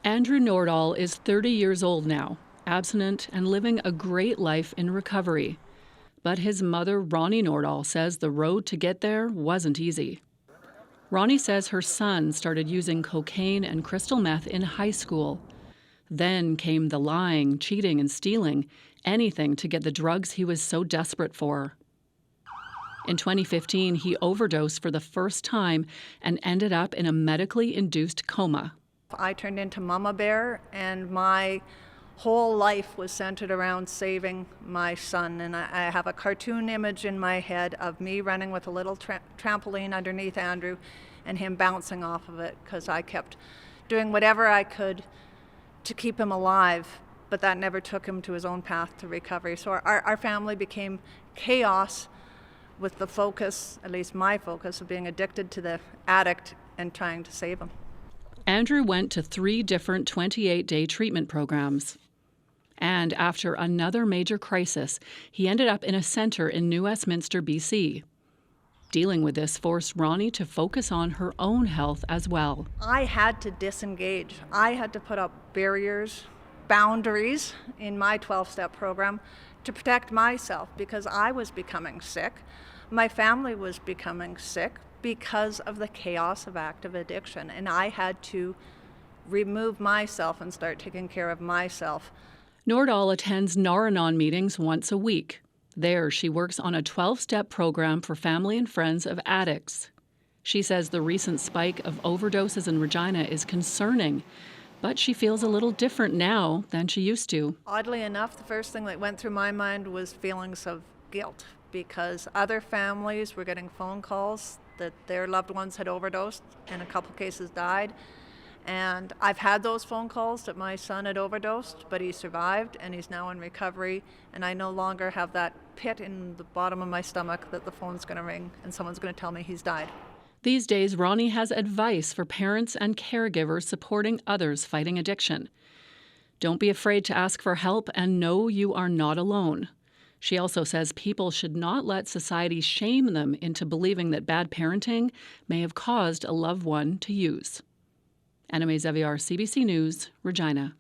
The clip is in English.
Andrew Nordahl is 30 years old now, abstinent and living a great life in recovery. But his mother, Ronnie Nordahl, says the road to get there wasn't easy. Ronnie says her son started using cocaine and crystal meth in high school. Then came the lying, cheating, and stealing, anything to get the drugs he was so desperate for. In 2015, he overdosed for the first time and ended up in a medically induced coma. I turned into Mama Bear, and my whole life was centered around saving my son. And I have a cartoon image in my head of me running with a little trampoline underneath Andrew and him bouncing off of it, because I kept doing whatever I could to keep him alive, but that never took him to his own path to recovery. So our family became chaos, with the focus, at least my focus, of being addicted to the addict and trying to save him. Andrew went to 3 different 28-day treatment programs. And after another major crisis, he ended up in a center in New Westminster, BC. Dealing with this forced Ronnie to focus on her own health as well. I had to disengage. I had to put up barriers, boundaries in my 12-step program to protect myself, because I was becoming sick. My family was becoming sick because of the chaos of active addiction, and I had to remove myself and start taking care of myself. Nordahl attends Nar-Anon meetings once a week. There, she works on a 12-step program for family and friends of addicts. She says the recent spike of overdoses in Regina is concerning, but she feels a little different now than she used to. Oddly enough, the first thing that went through my mind was feelings of guilt, because other families were getting phone calls that their loved ones had overdosed, and a couple cases died. And I've had those phone calls that my son had overdosed, but he survived and he's now in recovery, and I no longer have that pit in the bottom of my stomach that the phone's going to ring and someone's going to tell me he's died. These days, Ronnie has advice for parents and caregivers supporting others fighting addiction. Don't be afraid to ask for help, and know you are not alone. She also says people should not let society shame them into believing that bad parenting may have caused a loved one to use. Anime Xavier, CBC News, Regina.